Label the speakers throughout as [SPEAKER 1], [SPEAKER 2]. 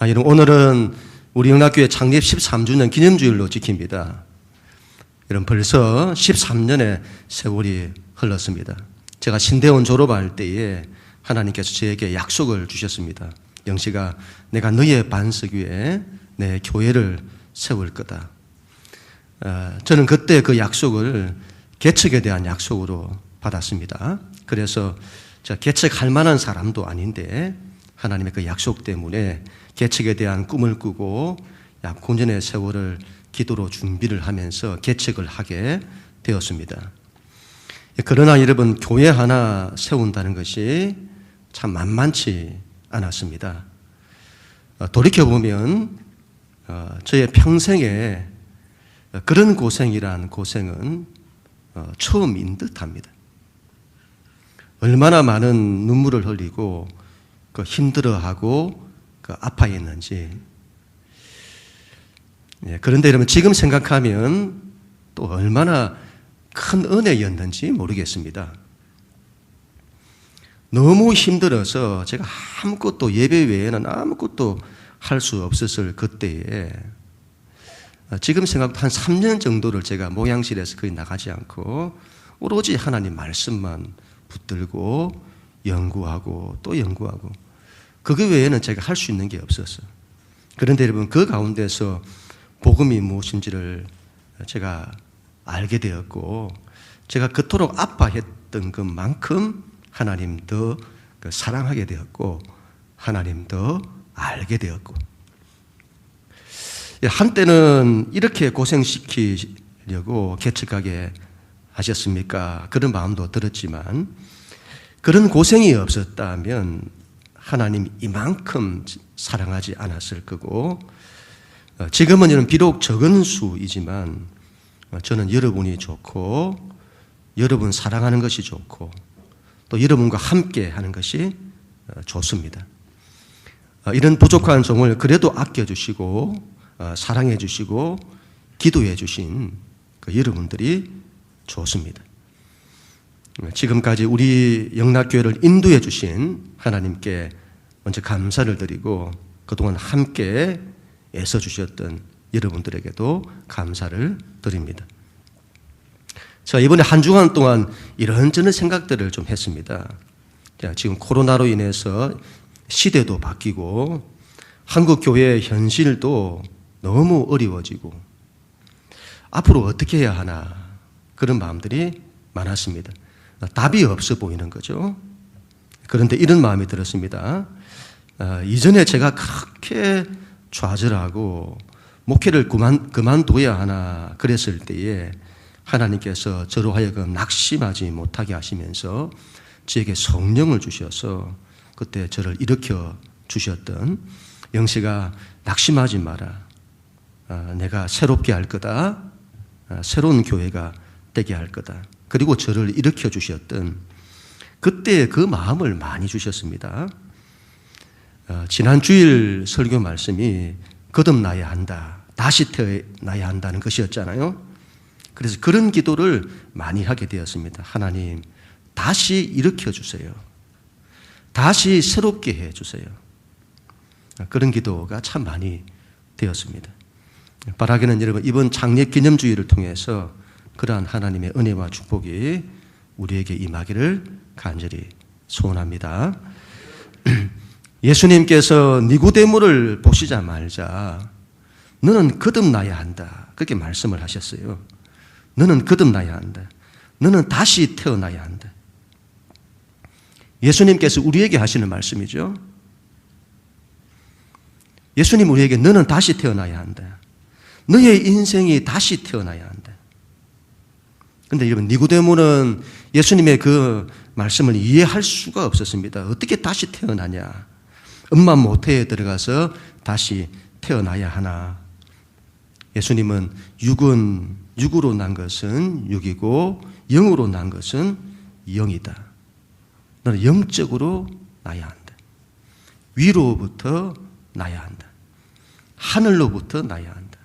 [SPEAKER 1] 여러분, 오늘은 우리 영락교회 창립 13주년 기념주일로 지킵니다. 여러분, 벌써 13년의 세월이 흘렀습니다. 제가 신대원 졸업할 때에 하나님께서 저에게 약속을 주셨습니다. 영식아, 내가 너의 반석 위에 내 교회를 세울 거다. 저는 그때 그 약속을 개척에 대한 약속으로 받았습니다. 그래서 제가 개척할 만한 사람도 아닌데 하나님의 그 약속 때문에 개척에 대한 꿈을 꾸고 약 9년의 세월을 기도로 준비를 하면서 개척을 하게 되었습니다. 그러나 여러분, 교회 하나 세운다는 것이 참 만만치 않았습니다. 돌이켜보면 저의 평생에 그런 고생이란 고생은 처음인 듯합니다. 얼마나 많은 눈물을 흘리고 힘들어하고 아파했는지. 그런데 여러분, 지금 생각하면 또 얼마나 큰 은혜였는지 모르겠습니다. 너무 힘들어서 제가 아무것도, 예배 외에는 아무것도 할 수 없었을 그때에 지금 생각도 한 3년 정도를 제가 목양실에서 거의 나가지 않고 오로지 하나님 말씀만 붙들고 연구하고 또 연구하고, 그거 외에는 제가 할 수 있는 게 없었어요. 그런데 여러분, 그 가운데서 복음이 무엇인지를 제가 알게 되었고, 제가 그토록 아파했던 것만큼 하나님 더 사랑하게 되었고, 하나님 더 알게 되었고, 한때는 이렇게 고생시키려고 개척하게 하셨습니까? 그런 마음도 들었지만, 그런 고생이 없었다면 하나님 이만큼 사랑하지 않았을 거고, 지금은 이런 비록 적은 수이지만 저는 여러분이 좋고, 여러분 사랑하는 것이 좋고, 또 여러분과 함께 하는 것이 좋습니다. 이런 부족한 종을 그래도 아껴주시고 사랑해 주시고 기도해 주신 여러분들이 좋습니다. 지금까지 우리 영락교회를 인도해 주신 하나님께 먼저 감사를 드리고, 그동안 함께 애써주셨던 여러분들에게도 감사를 드립니다. 자, 이번에 한 주간 동안 이런저런 생각들을 좀 했습니다. 지금 코로나로 인해서 시대도 바뀌고 한국 교회의 현실도 너무 어려워지고 앞으로 어떻게 해야 하나, 그런 마음들이 많았습니다. 답이 없어 보이는 거죠. 그런데 이런 마음이 들었습니다. 이전에 제가 그렇게 좌절하고 목회를 그만둬야 하나 그랬을 때에 하나님께서 저로 하여금 낙심하지 못하게 하시면서 저에게 성령을 주셔서 그때 저를 일으켜 주셨던, 영식아, 낙심하지 마라. 내가 새롭게 할 거다. 새로운 교회가 되게 할 거다. 그리고 저를 일으켜 주셨던 그때 그 마음을 많이 주셨습니다. 지난 주일 설교 말씀이 거듭나야 한다, 다시 태어나야 한다는 것이었잖아요. 그래서 그런 기도를 많이 하게 되었습니다. 하나님, 다시 일으켜 주세요. 다시 새롭게 해 주세요. 그런 기도가 참 많이 되었습니다. 바라기는 여러분, 이번 창립 기념주의를 통해서 그러한 하나님의 은혜와 축복이 우리에게 임하기를 간절히 소원합니다. 예수님께서 니고데모를 보시자 말자 너는 거듭나야 한다, 그렇게 말씀을 하셨어요. 너는 거듭나야 한다. 너는 다시 태어나야 한다. 예수님께서 우리에게 하시는 말씀이죠. 예수님 우리에게 너는 다시 태어나야 한다. 너의 인생이 다시 태어나야 한다. 그런데 여러분, 니고데모는 예수님의 그 말씀을 이해할 수가 없었습니다. 어떻게 다시 태어나냐? 엄마 모태에 들어가서 다시 태어나야 하나? 예수님은 육으로 난 것은 육이고 영으로 난 것은 영이다. 너는 영적으로 나야 한다. 위로부터 나야 한다. 하늘로부터 나야 한다.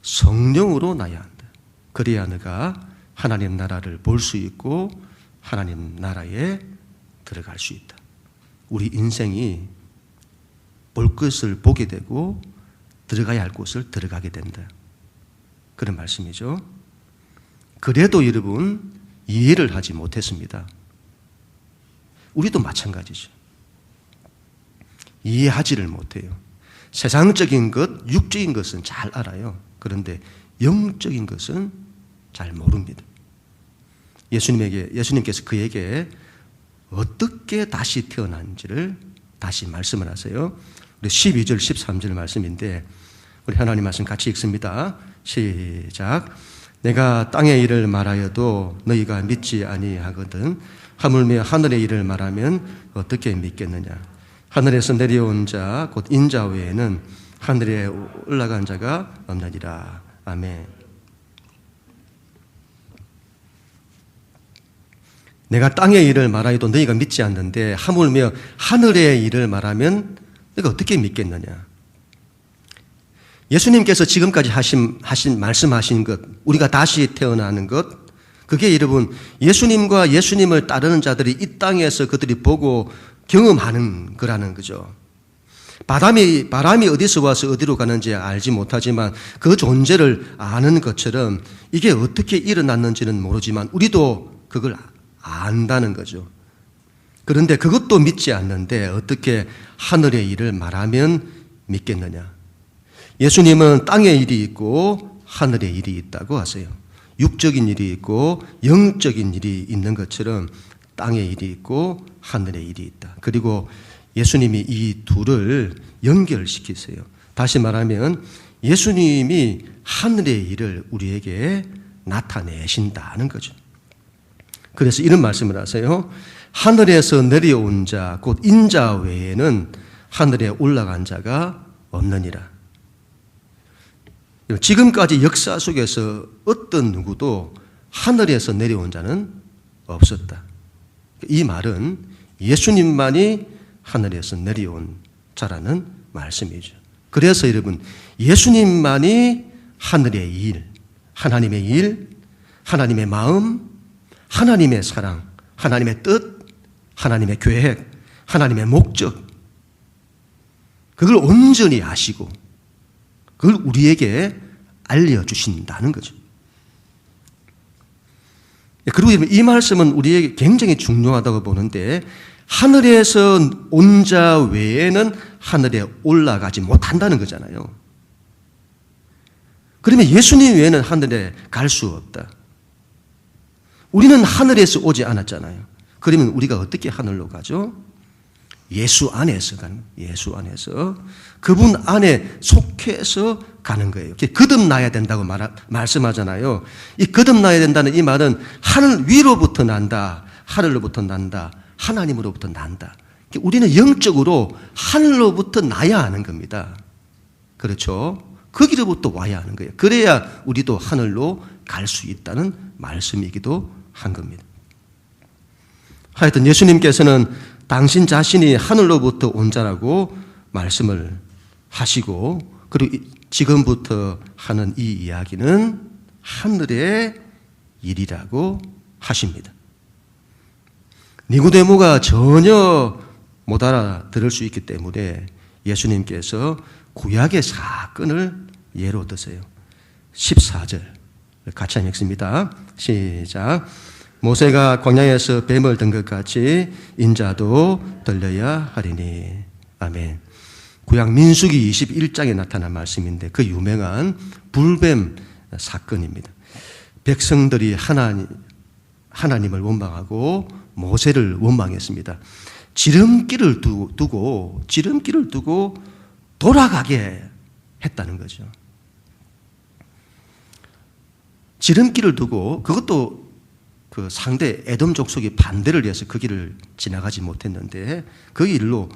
[SPEAKER 1] 성령으로 나야 한다. 그래야 너가 하나님 나라를 볼 수 있고 하나님 나라에 들어갈 수 있다. 우리 인생이 볼 것을 보게 되고 들어가야 할 곳을 들어가게 된다. 그런 말씀이죠. 그래도 여러분 이해를 하지 못했습니다. 우리도 마찬가지죠. 이해하지를 못해요. 세상적인 것, 육적인 것은 잘 알아요. 그런데 영적인 것은 잘 모릅니다. 예수님께서 그에게 어떻게 다시 태어난지를 다시 말씀을 하세요. 우리 12절, 13절 말씀인데 우리 하나님 말씀 같이 읽습니다. 시작. 내가 땅의 일을 말하여도 너희가 믿지 아니하거든 하물며 하늘의 일을 말하면 어떻게 믿겠느냐. 하늘에서 내려온 자 곧 인자 외에는 하늘에 올라간 자가 없느니라. 아멘. 내가 땅의 일을 말하여도 너희가 믿지 않는데 하물며 하늘의 일을 말하면 너희가 어떻게 믿겠느냐. 예수님께서 지금까지 말씀하신 것, 우리가 다시 태어나는 것, 그게 여러분 예수님과 예수님을 따르는 자들이 이 땅에서 그들이 보고 경험하는 거라는 거죠. 바람이 어디서 와서 어디로 가는지 알지 못하지만 그 존재를 아는 것처럼 이게 어떻게 일어났는지는 모르지만 우리도 그걸 안다는 거죠. 그런데 그것도 믿지 않는데 어떻게 하늘의 일을 말하면 믿겠느냐. 예수님은 땅의 일이 있고 하늘의 일이 있다고 하세요. 육적인 일이 있고 영적인 일이 있는 것처럼 땅의 일이 있고 하늘의 일이 있다. 그리고 예수님이 이 둘을 연결시키세요. 다시 말하면 예수님이 하늘의 일을 우리에게 나타내신다는 거죠. 그래서 이런 말씀을 하세요. 하늘에서 내려온 자, 곧 인자 외에는 하늘에 올라간 자가 없느니라. 지금까지 역사 속에서 어떤 누구도 하늘에서 내려온 자는 없었다. 이 말은 예수님만이 하늘에서 내려온 자라는 말씀이죠. 그래서 여러분 예수님만이 하늘의 일, 하나님의 마음, 하나님의 사랑, 하나님의 뜻, 하나님의 계획, 하나님의 목적, 그걸 온전히 아시고 그걸 우리에게 알려주신다는 거죠. 그리고 이 말씀은 우리에게 굉장히 중요하다고 보는데 하늘에서 온 자 외에는 하늘에 올라가지 못한다는 거잖아요. 그러면 예수님 외에는 하늘에 갈 수 없다. 우리는 하늘에서 오지 않았잖아요. 그러면 우리가 어떻게 하늘로 가죠? 예수 안에서 가는 거예요. 예수 안에서 그분 안에 속해서 가는 거예요. 거듭나야 된다고 말씀하잖아요. 이 거듭나야 된다는 이 말은 하늘 위로부터 난다, 하늘로부터 난다, 하나님으로부터 난다. 우리는 영적으로 하늘로부터 나야 하는 겁니다. 그렇죠? 거기로부터 와야 하는 거예요. 그래야 우리도 하늘로 갈 수 있다는 말씀이기도 한 겁니다. 하여튼 예수님께서는 당신 자신이 하늘로부터 온 자라고 말씀을 하시고 그리고 지금부터 하는 이 이야기는 하늘의 일이라고 하십니다. 니고데모가 전혀 못 알아들을 수 있기 때문에 예수님께서 구약의 사건을 예로 드세요. 14절 같이 읽습니다. 시작. 모세가 광야에서 뱀을 든 것 같이 인자도 들려야 하리니. 아멘. 구약 민수기 21장에 나타난 말씀인데 그 유명한 불뱀 사건입니다. 백성들이 하나님을 원망하고 모세를 원망했습니다. 지름길을 두고 돌아가게 했다는 거죠. 지름길을 두고 그것도 그 상대 에돔 족속이 반대를 해서 그 길을 지나가지 못했는데 그 길로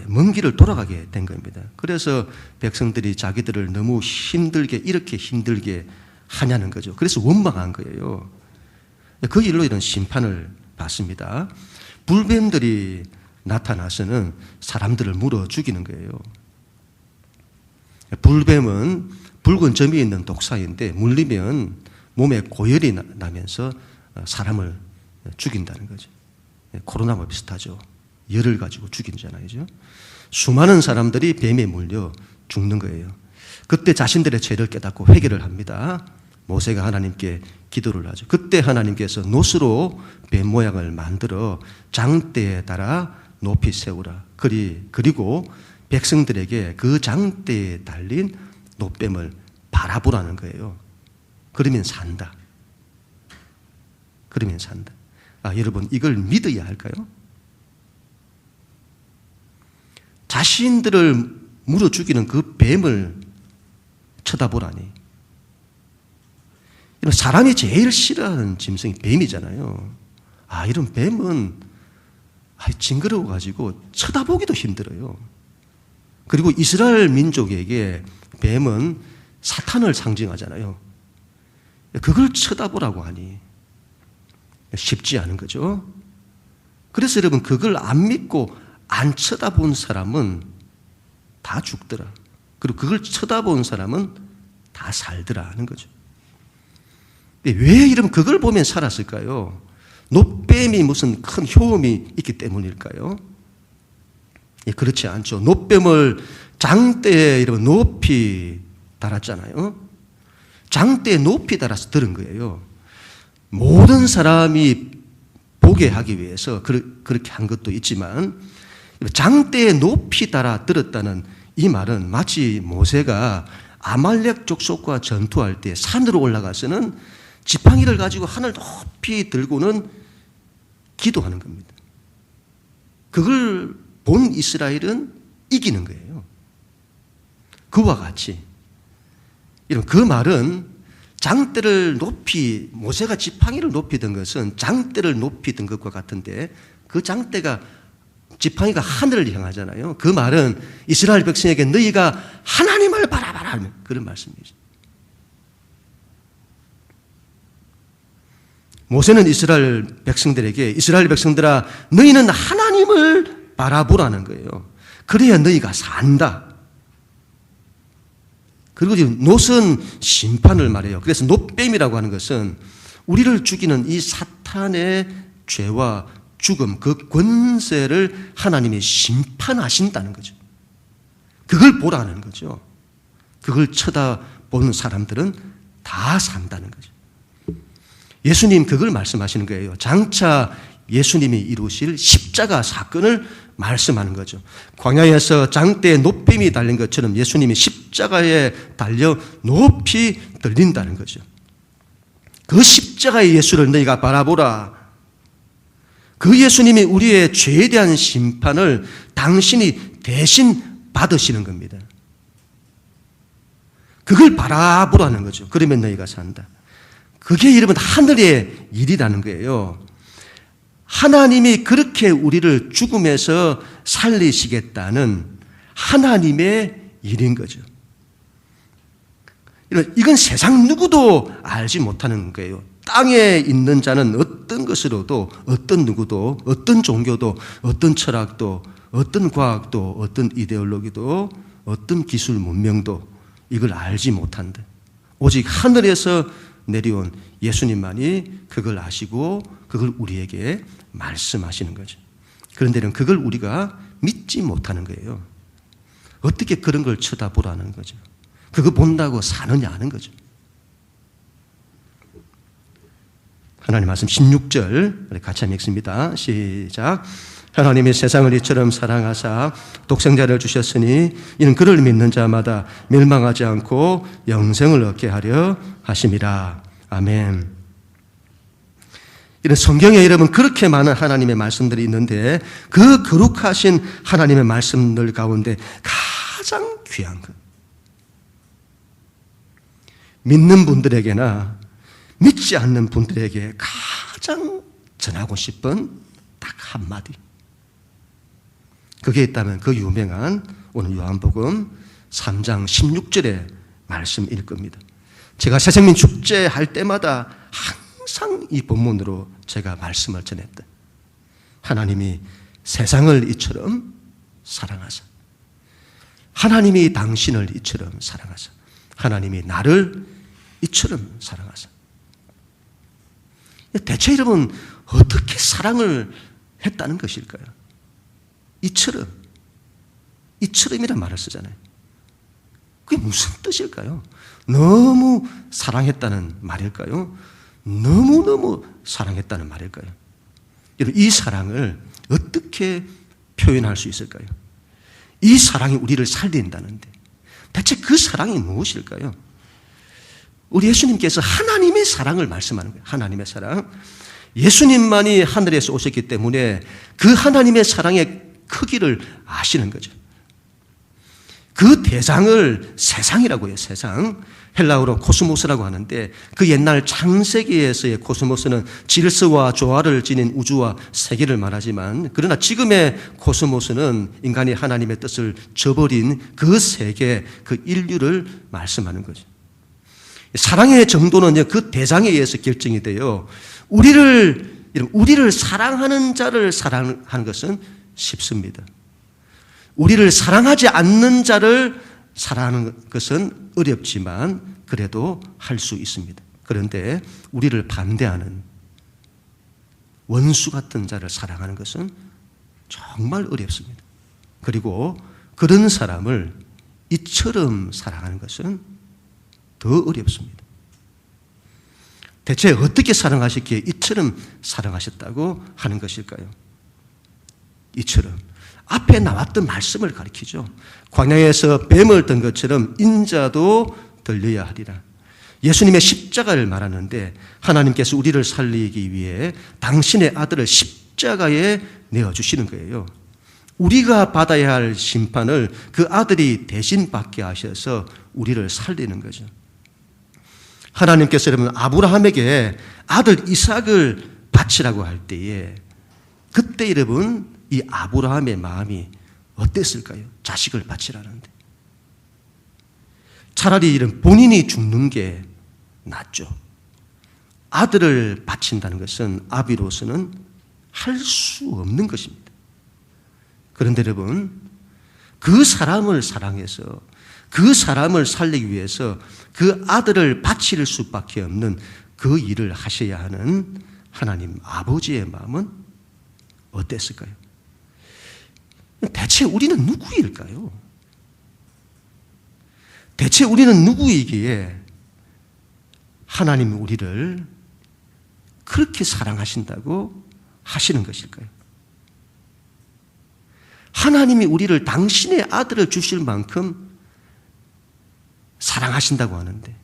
[SPEAKER 1] 먼 길을 돌아가게 된 겁니다. 그래서 백성들이 자기들을 너무 이렇게 힘들게 하냐는 거죠. 그래서 원망한 거예요. 그 일로 이런 심판을 받습니다. 불뱀들이 나타나서는 사람들을 물어 죽이는 거예요. 불뱀은 붉은 점이 있는 독사인데 물리면 몸에 고열이 나면서 사람을 죽인다는 거죠. 코로나와 비슷하죠. 열을 가지고 죽이잖아요. 수많은 사람들이 뱀에 물려 죽는 거예요. 그때 자신들의 죄를 깨닫고 회개를 합니다. 모세가 하나님께 기도를 하죠. 그때 하나님께서 놋으로 뱀 모양을 만들어 장대에 달아 높이 세우라. 그리고 백성들에게 그 장대에 달린 놋뱀을 바라보라는 거예요. 그러면 산다. 그러면 산다. 여러분, 이걸 믿어야 할까요? 자신들을 물어 죽이는 그 뱀을 쳐다보라니. 사람이 제일 싫어하는 짐승이 뱀이잖아요. 이런 뱀은 징그러워가지고 쳐다보기도 힘들어요. 그리고 이스라엘 민족에게 뱀은 사탄을 상징하잖아요. 그걸 쳐다보라고 하니 쉽지 않은 거죠. 그래서 여러분, 그걸 안 믿고 안 쳐다본 사람은 다 죽더라. 그리고 그걸 쳐다본 사람은 다 살더라 하는 거죠. 왜 이러면 그걸 보면 살았을까요? 놋뱀이 무슨 큰 효험이 있기 때문일까요? 그렇지 않죠. 놋뱀을 장대에 이러면 높이 달았잖아요. 장대에 높이 달아서 들은 거예요. 모든 사람이 보게 하기 위해서 그렇게 한 것도 있지만, 장대에 높이 달아 들었다는 이 말은 마치 모세가 아말렉 족속과 전투할 때 산으로 올라가서는 지팡이를 가지고 하늘 높이 들고는 기도하는 겁니다. 그걸 본 이스라엘은 이기는 거예요. 그와 같이 그 말은 장대를 높이, 모세가 지팡이를 높이 든 것은 장대를 높이 든 것과 같은데, 그 장대가, 지팡이가 하늘을 향하잖아요. 그 말은 이스라엘 백성에게 너희가 하나님을 바라봐라 하는 그런 말씀이죠. 모세는 이스라엘 백성들에게, 이스라엘 백성들아 너희는 하나님을 바라보라는 거예요. 그래야 너희가 산다. 그리고 지금 놋은 심판을 말해요. 그래서 놋뱀이라고 하는 것은 우리를 죽이는 이 사탄의 죄와 죽음, 그 권세를 하나님이 심판하신다는 거죠. 그걸 보라는 거죠. 그걸 쳐다보는 사람들은 다 산다는 거죠. 예수님 그걸 말씀하시는 거예요. 장차 예수님이 이루실 십자가 사건을 말씀하는 거죠. 광야에서 장대에 놋뱀이 달린 것처럼 예수님이 십자가에 달려 높이 들린다는 거죠. 그 십자가의 예수를 너희가 바라보라. 그 예수님이 우리의 죄에 대한 심판을 당신이 대신 받으시는 겁니다. 그걸 바라보라는 거죠. 그러면 너희가 산다. 그게 여러분 하늘의 일이라는 거예요. 하나님이 그렇게 우리를 죽음에서 살리시겠다는 하나님의 일인 거죠. 이건 세상 누구도 알지 못하는 거예요. 땅에 있는 자는 어떤 것으로도, 어떤 누구도, 어떤 종교도, 어떤 철학도, 어떤 과학도, 어떤 이데올로기도, 어떤 기술 문명도 이걸 알지 못한다. 오직 하늘에서 내려온 예수님만이 그걸 아시고 그걸 우리에게 말씀하시는 거죠. 그런데는 그걸 우리가 믿지 못하는 거예요. 어떻게 그런 걸 쳐다보라는 거죠. 그거 본다고 사느냐 하는 거죠. 하나님 말씀 16절 우리 같이 한번 읽습니다. 시작. 하나님이 세상을 이처럼 사랑하사 독생자를 주셨으니 이는 그를 믿는 자마다 멸망하지 않고 영생을 얻게 하려 하심이라. 아멘. 이런 성경에 여러분 그렇게 많은 하나님의 말씀들이 있는데 그 거룩하신 하나님의 말씀들 가운데 가장 귀한 것, 믿는 분들에게나 믿지 않는 분들에게 가장 전하고 싶은 딱 한마디, 그게 있다면 그 유명한 오늘 요한복음 3장 16절의 말씀일 겁니다. 제가 새생민 축제 할 때마다 항상 이 본문으로 제가 말씀을 전했다. 하나님이 세상을 이처럼 사랑하사, 하나님이 당신을 이처럼 사랑하사, 하나님이 나를 이처럼 사랑하사. 대체 여러분 어떻게 사랑을 했다는 것일까요? 이처럼. 이처럼이란 말을 쓰잖아요. 그게 무슨 뜻일까요? 너무 사랑했다는 말일까요? 너무너무 사랑했다는 말일까요? 이 사랑을 어떻게 표현할 수 있을까요? 이 사랑이 우리를 살린다는데 대체 그 사랑이 무엇일까요? 우리 예수님께서 하나님의 사랑을 말씀하는 거예요. 하나님의 사랑. 예수님만이 하늘에서 오셨기 때문에 그 하나님의 사랑의 크기를 아시는 거죠. 그 대상을 세상이라고 해요. 세상. 헬라어로 코스모스라고 하는데 그 옛날 창세기에서의 코스모스는 질서와 조화를 지닌 우주와 세계를 말하지만 그러나 지금의 코스모스는 인간이 하나님의 뜻을 저버린 그 세계, 그 인류를 말씀하는 거죠. 사랑의 정도는 그 대상에 의해서 결정이 돼요. 우리를 사랑하는 자를 사랑하는 것은 쉽습니다. 우리를 사랑하지 않는 자를 사랑하는 것은 어렵지만 그래도 할 수 있습니다. 그런데 우리를 반대하는 원수 같은 자를 사랑하는 것은 정말 어렵습니다. 그리고 그런 사람을 이처럼 사랑하는 것은 더 어렵습니다. 대체 어떻게 사랑하셨기에 이처럼 사랑하셨다고 하는 것일까요? 이처럼. 앞에 나왔던 말씀을 가리키죠. 광야에서 뱀을 든 것처럼 인자도 들려야 하리라. 예수님의 십자가를 말하는데 하나님께서 우리를 살리기 위해 당신의 아들을 십자가에 내어주시는 거예요. 우리가 받아야 할 심판을 그 아들이 대신 받게 하셔서 우리를 살리는 거죠. 하나님께서 여러분 아브라함에게 아들 이삭을 바치라고 할 때에 그때 여러분 이 아브라함의 마음이 어땠을까요? 자식을 바치라는데. 차라리 이런 본인이 죽는 게 낫죠. 아들을 바친다는 것은 아비로서는 할 수 없는 것입니다. 그런데 여러분, 그 사람을 사랑해서 그 사람을 살리기 위해서 그 아들을 바칠 수밖에 없는 그 일을 하셔야 하는 하나님 아버지의 마음은 어땠을까요? 대체 우리는 누구일까요? 대체 우리는 누구이기에 하나님이 우리를 그렇게 사랑하신다고 하시는 것일까요? 하나님이 우리를 당신의 아들을 주실 만큼 사랑하신다고 하는데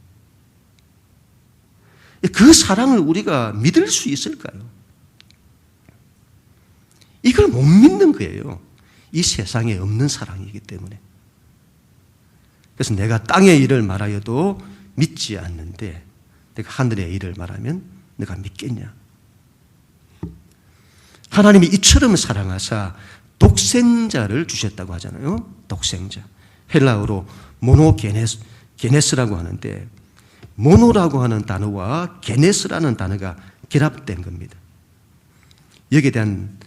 [SPEAKER 1] 그 사랑을 우리가 믿을 수 있을까요? 이걸 못 믿는 거예요. 이 세상에 없는 사랑이기 때문에. 그래서 내가 땅의 일을 말하여도 믿지 않는데 내가 하늘의 일을 말하면 내가 믿겠냐? 하나님이 이처럼 사랑하사 독생자를 주셨다고 하잖아요. 독생자. 헬라어로 모노게네스라고 하는데 모노라고 하는 단어와 게네스라는 단어가 결합된 겁니다. 여기에 대한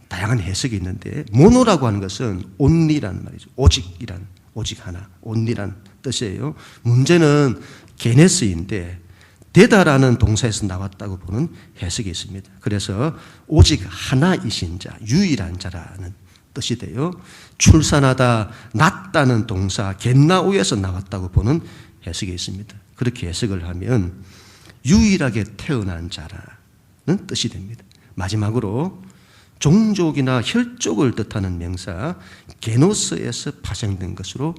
[SPEAKER 1] 다양한 해석이 있는데 모노라고 하는 것은 only라는 말이죠. 오직 하나, only란 뜻이에요. 문제는 게네스인데 되다라는 동사에서 나왔다고 보는 해석이 있습니다. 그래서 오직 하나이신 자, 유일한 자라는 뜻이 돼요. 출산하다, 낳다는 동사 겟나오에서 나왔다고 보는 해석이 있습니다. 그렇게 해석을 하면 유일하게 태어난 자라는 뜻이 됩니다. 마지막으로 종족이나 혈족을 뜻하는 명사 게노스에서 파생된 것으로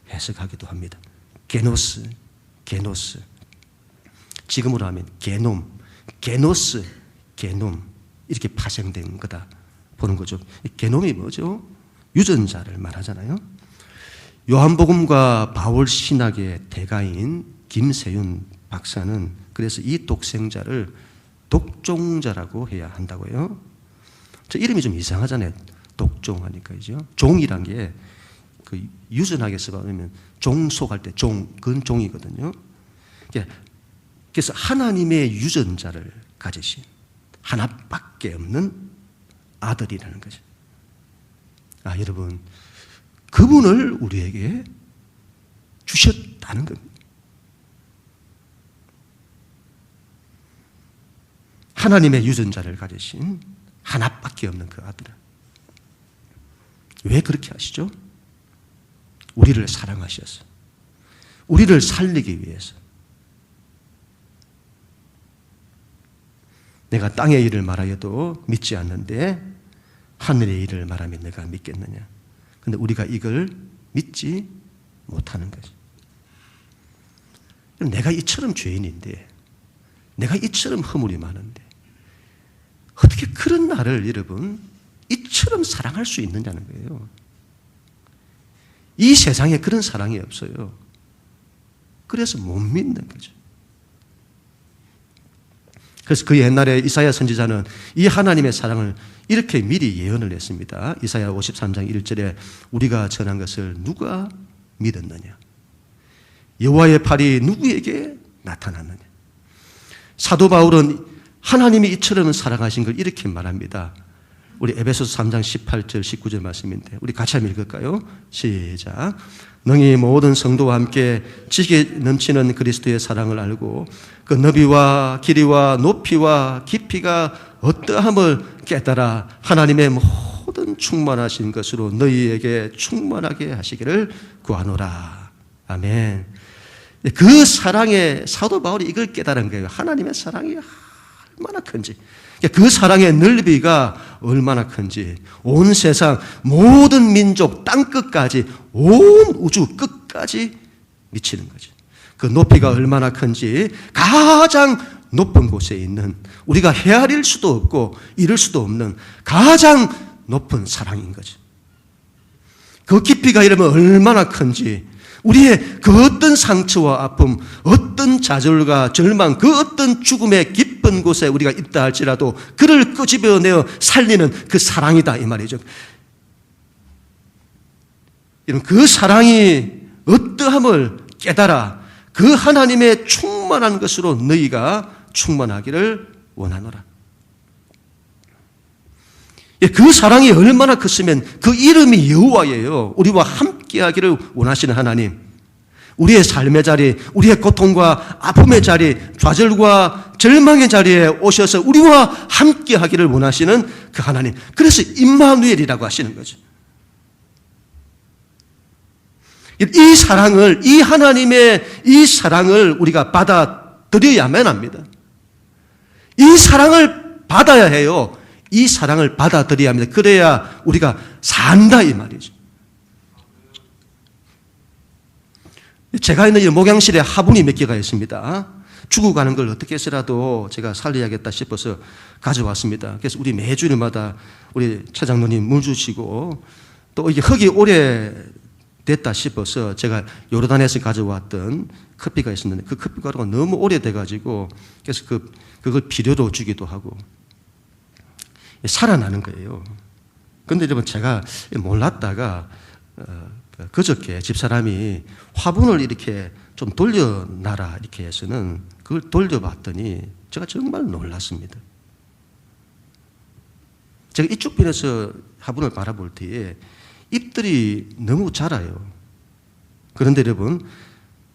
[SPEAKER 1] 해석하기도 합니다. 게노스. 지금으로 하면 게놈, 게노스, 게놈 이렇게 파생된 거다 보는 거죠. 게놈이 뭐죠? 유전자를 말하잖아요. 요한복음과 바울 신학의 대가인 김세윤 박사는 그래서 이 독생자를 독종자라고 해야 한다고요. 저 이름이 좀 이상하잖아요. 독종하니까, 그죠? 종이란 게 그 유전학에 써보면 종속할 때 그건 종이거든요. 그래서 하나님의 유전자를 가지신 하나밖에 없는 아들이라는 거죠. 여러분, 그분을 우리에게 주셨다는 겁니다. 하나님의 유전자를 가지신 하나밖에 없는 그 아들. 왜 그렇게 하시죠? 우리를 사랑하셔서 우리를 살리기 위해서. 내가 땅의 일을 말하여도 믿지 않는데 하늘의 일을 말하면 내가 믿겠느냐. 그런데 우리가 이걸 믿지 못하는 거지. 내가 이처럼 죄인인데, 내가 이처럼 허물이 많은데 어떻게 그런 나를 여러분 이처럼 사랑할 수 있느냐는 거예요. 이 세상에 그런 사랑이 없어요. 그래서 못 믿는 거죠. 그래서 그 옛날에 이사야 선지자는 이 하나님의 사랑을 이렇게 미리 예언을 했습니다. 이사야 53장 1절에 우리가 전한 것을 누가 믿었느냐? 여호와의 팔이 누구에게 나타났느냐? 사도 바울은 하나님이 이처럼 사랑하신 걸 이렇게 말합니다. 우리 에베소서 3장 18절 19절 말씀인데 우리 같이 한번 읽을까요? 시작. 너희 모든 성도와 함께 지게 넘치는 그리스도의 사랑을 알고 그 너비와 길이와 높이와 깊이가 어떠함을 깨달아 하나님의 모든 충만하신 것으로 너희에게 충만하게 하시기를 구하노라. 아멘. 그 사랑에 사도 바울이 이걸 깨달은 거예요. 하나님의 사랑이 얼마나 큰지, 그 사랑의 넓이가 얼마나 큰지, 온 세상 모든 민족 땅끝까지 온 우주 끝까지 미치는 거죠. 그 높이가 얼마나 큰지 가장 높은 곳에 있는, 우리가 헤아릴 수도 없고 이룰 수도 없는 가장 높은 사랑인 거죠. 그 깊이가 이러면 얼마나 큰지, 우리의 그 어떤 상처와 아픔, 어떤 좌절과 절망, 그 어떤 죽음의 깊은 곳에 우리가 있다 할지라도 그를 끄집어내어 살리는 그 사랑이다 이 말이죠. 그 사랑이 어떠함을 깨달아 그 하나님의 충만한 것으로 너희가 충만하기를 원하노라. 그 사랑이 얼마나 컸으면 그 이름이 여호와예요. 우리와 함께하기를 원하시는 하나님, 우리의 삶의 자리, 우리의 고통과 아픔의 자리, 좌절과 절망의 자리에 오셔서 우리와 함께하기를 원하시는 그 하나님, 그래서 임마누엘이라고 하시는 거죠. 이 사랑을, 이 하나님의 이 사랑을 우리가 받아들여야만 합니다. 이 사랑을 받아야 해요. 이 사랑을 받아들여야 합니다. 그래야 우리가 산다 이 말이죠. 제가 있는 이 목양실에 화분이 몇 개가 있습니다. 죽어가는 걸 어떻게 해서라도 제가 살려야겠다 싶어서 가져왔습니다. 그래서 우리 매주일마다 우리 차장로님 물 주시고, 또 이게 흙이 오래 됐다 싶어서 제가 요르단에서 가져왔던 커피가 있었는데 그 커피가루가 너무 오래돼가지고 그래서 그걸 비료로 주기도 하고 살아나는 거예요. 그런데 여러분, 제가 몰랐다가 그저께 집사람이 화분을 이렇게 좀 돌려놔라 이렇게 해서는 그걸 돌려봤더니 제가 정말 놀랐습니다. 제가 이쪽 편에서 화분을 바라볼 때에 잎들이 너무 자라요. 그런데 여러분,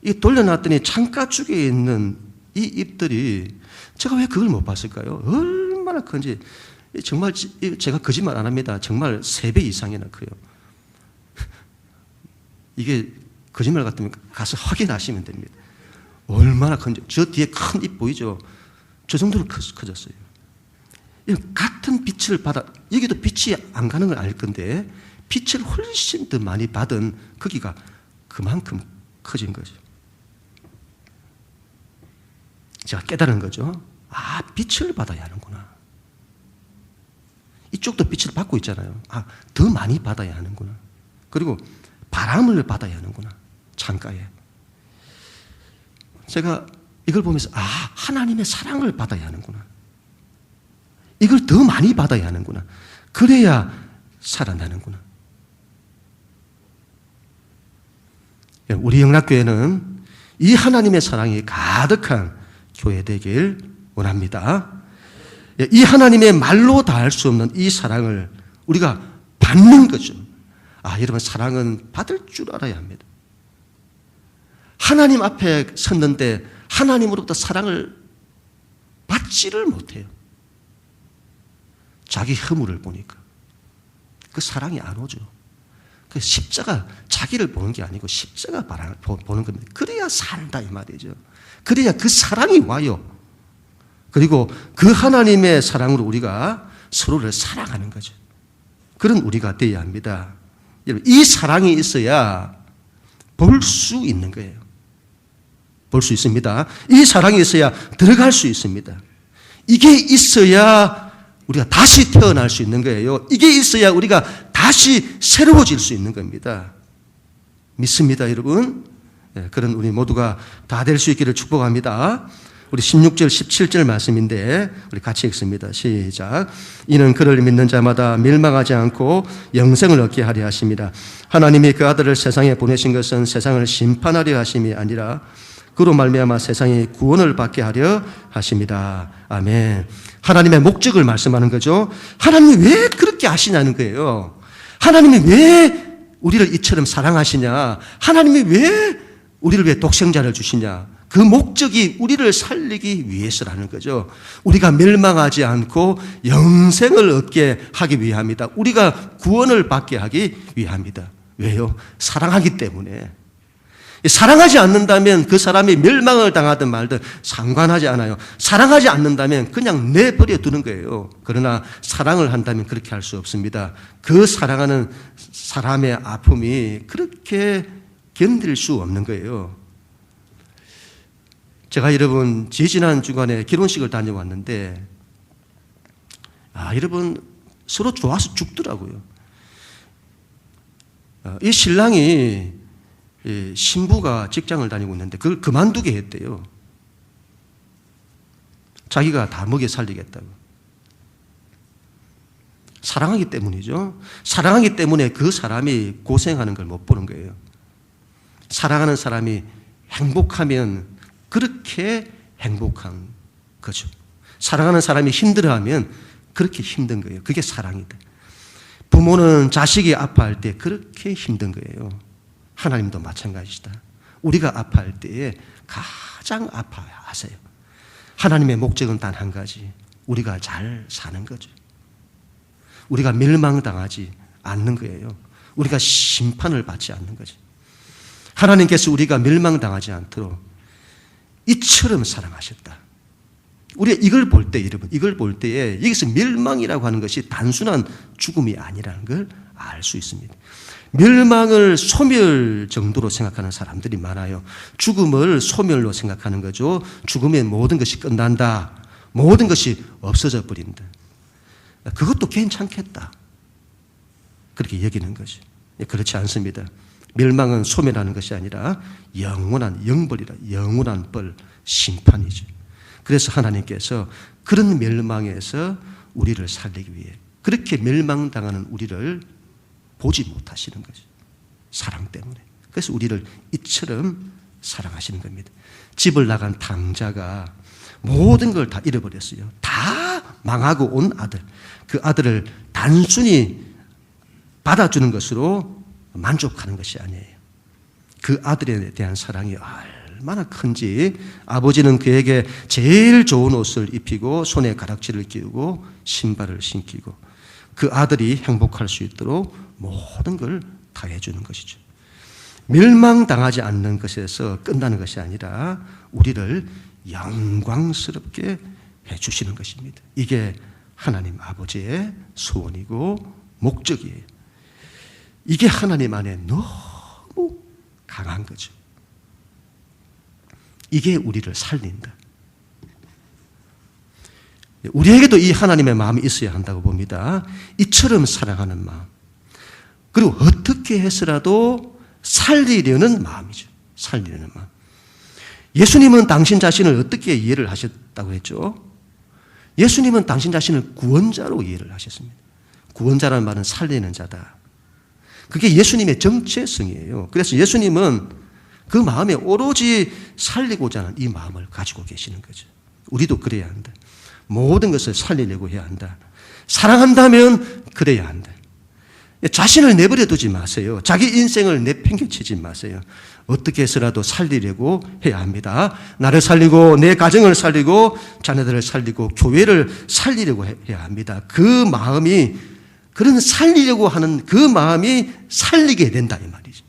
[SPEAKER 1] 이 돌려놨더니 창가 쪽에 있는 이 잎들이 제가 왜 그걸 못 봤을까요? 얼마나 큰지. 정말 제가 거짓말 안 합니다. 정말 3배 이상이나 커요. 이게 거짓말 같으면 가서 확인하시면 됩니다. 얼마나 큰지. 저 뒤에 큰 잎 보이죠? 저 정도로 커졌어요. 같은 빛을 받아, 여기도 빛이 안 가는 걸 알 건데 빛을 훨씬 더 많이 받은 크기가 그만큼 커진 거죠. 제가 깨달은 거죠. 아, 빛을 받아야 하는구나. 이쪽도 빛을 받고 있잖아요. 아, 더 많이 받아야 하는구나. 그리고 바람을 받아야 하는구나. 창가에. 제가 이걸 보면서 아, 하나님의 사랑을 받아야 하는구나. 이걸 더 많이 받아야 하는구나. 그래야 살아나는구나. 우리 영락교회는 이 하나님의 사랑이 가득한 교회 되길 원합니다. 이 하나님의 말로 다할 수 없는 이 사랑을 우리가 받는 거죠. 아, 여러분, 사랑은 받을 줄 알아야 합니다. 하나님 앞에 섰는데 하나님으로부터 사랑을 받지를 못해요. 자기 허물을 보니까 그 사랑이 안 오죠. 그 십자가, 자기를 보는 게 아니고 십자가 보는 겁니다. 그래야 산다 이 말이죠. 그래야 그 사랑이 와요. 그리고 그 하나님의 사랑으로 우리가 서로를 사랑하는 거죠. 그런 우리가 되어야 합니다. 여러분, 이 사랑이 있어야 볼 수 있는 거예요. 볼 수 있습니다. 이 사랑이 있어야 들어갈 수 있습니다. 이게 있어야 우리가 다시 태어날 수 있는 거예요. 이게 있어야 우리가 다시 새로워질 수 있는 겁니다. 믿습니다, 여러분? 그런 우리 모두가 다 될 수 있기를 축복합니다. 우리 16절, 17절 말씀인데 우리 같이 읽습니다. 시작. 이는 그를 믿는 자마다 멸망하지 않고 영생을 얻게 하려 하심이라. 하나님이 그 아들을 세상에 보내신 것은 세상을 심판하려 하심이 아니라 그로 말미암아 세상이 구원을 받게 하려 하심이다. 아멘. 하나님의 목적을 말씀하는 거죠. 하나님이 왜 그렇게 하시냐는 거예요. 하나님이 왜 우리를 이처럼 사랑하시냐? 하나님이 왜 우리를 왜 독생자를 주시냐? 그 목적이 우리를 살리기 위해서라는 거죠. 우리가 멸망하지 않고 영생을 얻게 하기 위함이다. 우리가 구원을 받게 하기 위함이다. 왜요? 사랑하기 때문에. 사랑하지 않는다면 그 사람이 멸망을 당하든 말든 상관하지 않아요. 사랑하지 않는다면 그냥 내버려 두는 거예요. 그러나 사랑을 한다면 그렇게 할 수 없습니다. 그 사랑하는 사람의 아픔이 그렇게 견딜 수 없는 거예요. 제가 여러분 지난 주간에 결혼식을 다녀왔는데 여러분 서로 좋아서 죽더라고요. 이 신랑이 신부가 직장을 다니고 있는데 그걸 그만두게 했대요. 자기가 다 먹여 살리겠다고. 사랑하기 때문이죠. 사랑하기 때문에 그 사람이 고생하는 걸 못 보는 거예요. 사랑하는 사람이 행복하면 그렇게 행복한 거죠. 사랑하는 사람이 힘들어하면 그렇게 힘든 거예요. 그게 사랑이다. 부모는 자식이 아파할 때 그렇게 힘든 거예요. 하나님도 마찬가지다. 우리가 아파할 때에 가장 아파하세요. 하나님의 목적은 단 한 가지. 우리가 잘 사는 거죠. 우리가 멸망당하지 않는 거예요. 우리가 심판을 받지 않는 거죠. 하나님께서 우리가 멸망당하지 않도록 이처럼 사랑하셨다. 우리가 이걸 볼 때, 여러분, 이걸 볼 때에 여기서 멸망이라고 하는 것이 단순한 죽음이 아니라는 걸 알 수 있습니다. 멸망을 소멸 정도로 생각하는 사람들이 많아요. 죽음을 소멸로 생각하는 거죠. 죽으면 모든 것이 끝난다. 모든 것이 없어져 버린다. 그것도 괜찮겠다. 그렇게 여기는 거죠. 그렇지 않습니다. 멸망은 소멸하는 것이 아니라 영원한 영벌이라, 영원한 벌, 심판이죠. 그래서 하나님께서 그런 멸망에서 우리를 살리기 위해 그렇게 멸망당하는 우리를 보지 못하시는 거죠. 사랑 때문에. 그래서 우리를 이처럼 사랑하시는 겁니다. 집을 나간 탕자가 모든 걸 다 잃어버렸어요. 다 망하고 온 아들. 그 아들을 단순히 받아주는 것으로 만족하는 것이 아니에요. 그 아들에 대한 사랑이 얼마나 큰지 아버지는 그에게 제일 좋은 옷을 입히고 손에 가락지를 끼우고 신발을 신기고 그 아들이 행복할 수 있도록 모든 걸 다 해주는 것이죠. 멸망당하지 않는 것에서 끝나는 것이 아니라 우리를 영광스럽게 해주시는 것입니다. 이게 하나님 아버지의 소원이고 목적이에요. 이게 하나님 안에 너무 강한 거죠. 이게 우리를 살린다. 우리에게도 이 하나님의 마음이 있어야 한다고 봅니다. 이처럼 사랑하는 마음. 그리고 어떻게 해서라도 살리려는 마음이죠. 살리려는 마음. 예수님은 당신 자신을 어떻게 이해를 하셨다고 했죠? 예수님은 당신 자신을 구원자로 이해를 하셨습니다. 구원자라는 말은 살리는 자다. 그게 예수님의 정체성이에요. 그래서 예수님은 그 마음에 오로지 살리고자 하는 이 마음을 가지고 계시는 거죠. 우리도 그래야 한다. 모든 것을 살리려고 해야 한다. 사랑한다면 그래야 한다. 자신을 내버려 두지 마세요. 자기 인생을 내팽개치지 마세요. 어떻게 해서라도 살리려고 해야 합니다. 나를 살리고 내 가정을 살리고 자녀들을 살리고 교회를 살리려고 해야 합니다. 그 그런 살리려고 하는 그 마음이 살리게 된다 이 말이죠.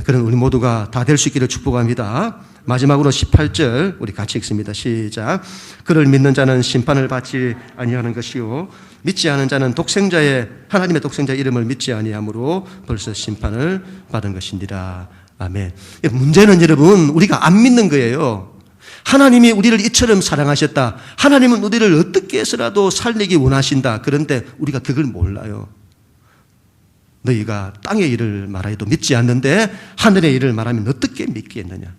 [SPEAKER 1] 그런 우리 모두가 다 될 수 있기를 축복합니다. 마지막으로 18절 우리 같이 읽습니다. 시작. 그를 믿는 자는 심판을 받지 아니하는 것이요 믿지 않은 자는 하나님의 독생자의 이름을 믿지 아니하므로 벌써 심판을 받은 것이니라. 아멘. 문제는 여러분 우리가 안 믿는 거예요. 하나님이 우리를 이처럼 사랑하셨다. 하나님은 우리를 어떻게 해서라도 살리기 원하신다. 그런데 우리가 그걸 몰라요. 너희가 땅의 일을 말하여도 믿지 않는데 하늘의 일을 말하면 어떻게 믿겠느냐.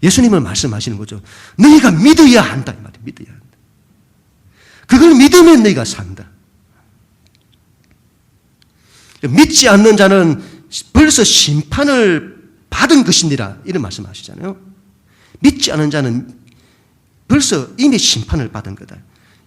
[SPEAKER 1] 예수님은 말씀하시는 거죠. 너희가 믿어야 한다 이 말이에요. 믿어야 한다. 그걸 믿으면 너희가 산다. 믿지 않는 자는 벌써 심판을 받은 것이니라 이런 말씀하시잖아요. 믿지 않은 자는 벌써 이미 심판을 받은 거다.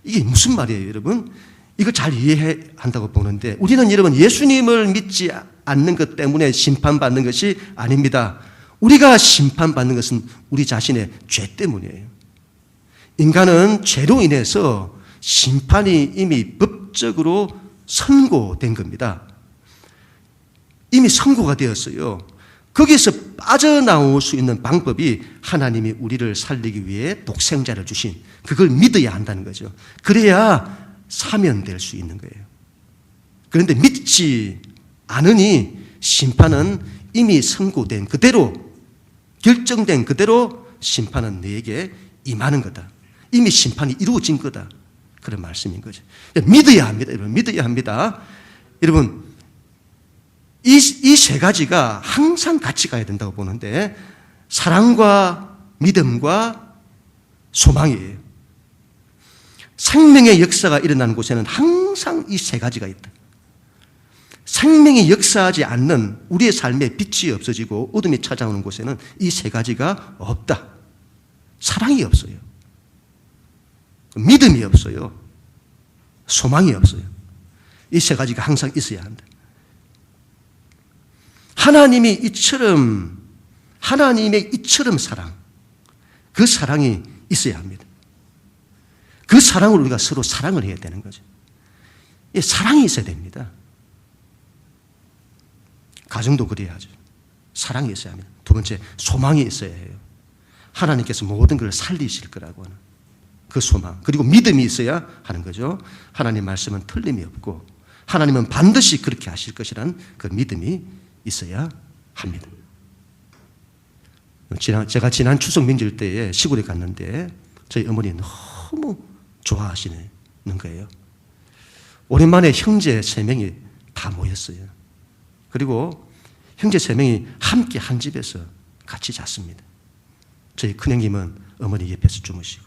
[SPEAKER 1] 이게 무슨 말이에요, 여러분? 이걸 잘 이해해야 한다고 보는데 우리는 여러분 예수님을 믿지 않는 것 때문에 심판받는 것이 아닙니다. 우리가 심판받는 것은 우리 자신의 죄 때문이에요. 인간은 죄로 인해서 심판이 이미 법적으로 선고된 겁니다. 이미 선고가 되었어요. 거기에서 빠져나올 수 있는 방법이 하나님이 우리를 살리기 위해 독생자를 주신 그걸 믿어야 한다는 거죠. 그래야 사면될 수 있는 거예요. 그런데 믿지 않으니 심판은 이미 선고된 그대로 결정된 그대로 심판은 너에게 임하는 거다. 이미 심판이 이루어진 거다. 그런 말씀인 거죠. 믿어야 합니다. 여러분 믿어야 합니다. 여러분 이 세 가지가 항상 같이 가야 된다고 보는데 사랑과 믿음과 소망이에요. 생명의 역사가 일어나는 곳에는 항상 이 세 가지가 있다. 생명이 역사하지 않는 우리의 삶에 빛이 없어지고 어둠이 찾아오는 곳에는 이 세 가지가 없다. 사랑이 없어요. 믿음이 없어요. 소망이 없어요. 이 세 가지가 항상 있어야 한다. 하나님의 이처럼 사랑, 그 사랑이 있어야 합니다. 그 사랑으로 우리가 서로 사랑을 해야 되는 거죠. 사랑이 있어야 됩니다. 가정도 그래야죠. 사랑이 있어야 합니다. 두 번째, 소망이 있어야 해요. 하나님께서 모든 걸 살리실 거라고 하는 그 소망. 그리고 믿음이 있어야 하는 거죠. 하나님 말씀은 틀림이 없고 하나님은 반드시 그렇게 하실 것이라는 그 믿음이 있어야 합니다. 제가 지난 추석 명절 때에 시골에 갔는데 저희 어머니 너무 좋아하시는 거예요. 오랜만에 형제 3명이 다 모였어요. 그리고 형제 3명이 함께 한 집에서 같이 잤습니다. 저희 큰형님은 어머니 옆에서 주무시고.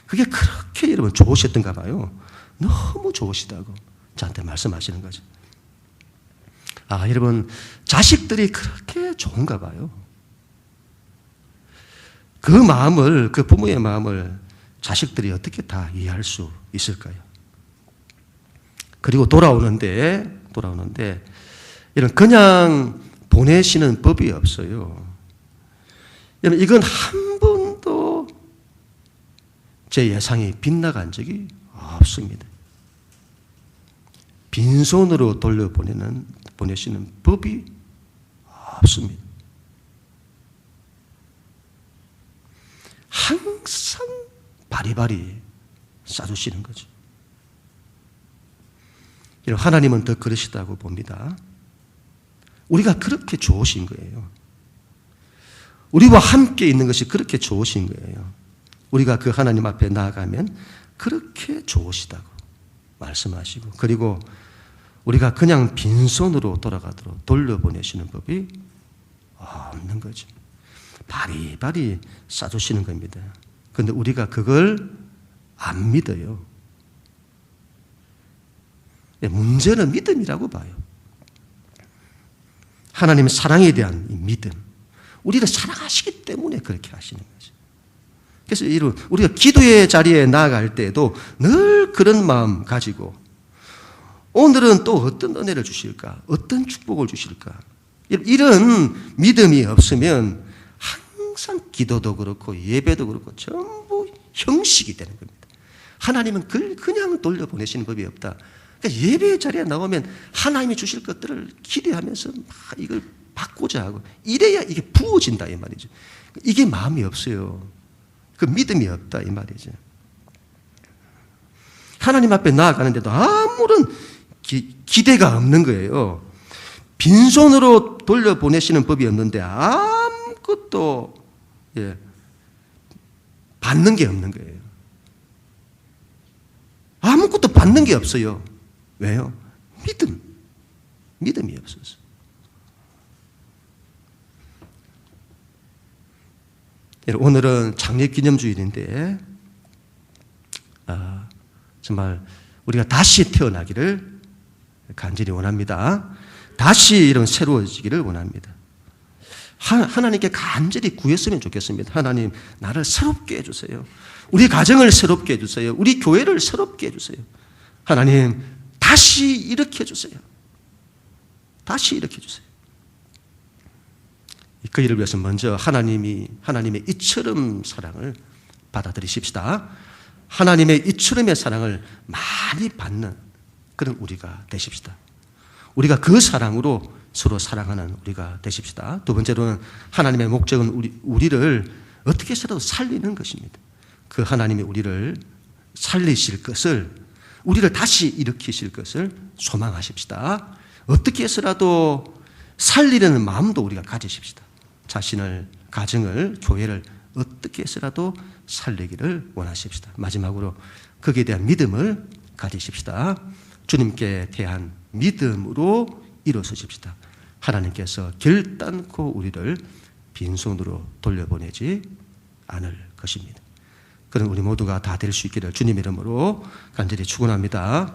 [SPEAKER 1] 그게 그렇게 여러분 좋으셨던가 봐요. 너무 좋으시다고 저한테 말씀하시는 거죠. 아, 여러분 자식들이 그렇게 좋은가 봐요. 그 마음을, 그 부모의 마음을 자식들이 어떻게 다 이해할 수 있을까요? 그리고 돌아오는데 이런 그냥 보내시는 법이 없어요. 여러분 이건 한 번도 제 예상이 빗나간 적이 없습니다. 빈손으로 보내시는 법이 없습니다. 항상 바리바리 싸주시는 거죠. 하나님은 더 그러시다고 봅니다. 우리가 그렇게 좋으신 거예요. 우리와 함께 있는 것이 그렇게 좋으신 거예요. 우리가 그 하나님 앞에 나아가면 그렇게 좋으시다고 말씀하시고, 그리고 우리가 그냥 빈손으로 돌아가도록 돌려보내시는 법이 없는 거죠. 바리바리 싸주시는 겁니다. 그런데 우리가 그걸 안 믿어요. 문제는 믿음이라고 봐요. 하나님의 사랑에 대한 이 믿음. 우리를 사랑하시기 때문에 그렇게 하시는 거죠. 그래서 우리가 기도의 자리에 나아갈 때에도 늘 그런 마음 가지고 오늘은 또 어떤 은혜를 주실까? 어떤 축복을 주실까? 이런 믿음이 없으면 항상 기도도 그렇고 예배도 그렇고 전부 형식이 되는 겁니다. 하나님은 그냥 돌려보내시는 법이 없다. 그러니까 예배 자리에 나오면 하나님이 주실 것들을 기대하면서 막 이걸 받고자 하고 이래야 이게 부어진다 이 말이죠. 이게 마음이 없어요. 그 믿음이 없다 이 말이죠. 하나님 앞에 나아가는데도 아무런 기대가 없는 거예요. 빈손으로 돌려보내시는 법이 없는데 아무것도 받는 게 없는 거예요. 아무것도 받는 게 없어요. 왜요? 믿음이 없어서. 오늘은 창립기념주일인데 정말 우리가 다시 태어나기를 간절히 원합니다. 다시 이런 새로워지기를 원합니다. 하나님께 간절히 구했으면 좋겠습니다. 하나님, 나를 새롭게 해주세요. 우리 가정을 새롭게 해주세요. 우리 교회를 새롭게 해주세요. 하나님, 다시 일으켜 주세요. 다시 일으켜 주세요. 그 일을 위해서 먼저 하나님의 이처럼 사랑을 받아들이십시다. 하나님의 이처럼의 사랑을 많이 받는 그런 우리가 되십시다. 우리가 그 사랑으로 서로 사랑하는 우리가 되십시다. 두 번째로는 하나님의 목적은 우리를 어떻게 해서라도 살리는 것입니다. 그 하나님이 우리를 살리실 것을, 우리를 다시 일으키실 것을 소망하십시다. 어떻게 해서라도 살리려는 마음도 우리가 가지십시다. 자신을, 가정을, 교회를 어떻게 해서라도 살리기를 원하십시다. 마지막으로 거기에 대한 믿음을 가지십시다. 주님께 대한 믿음으로 일어서십시다. 하나님께서 결단코 우리를 빈손으로 돌려보내지 않을 것입니다. 그런 우리 모두가 다 될 수 있기를 주님 이름으로 간절히 축원합니다.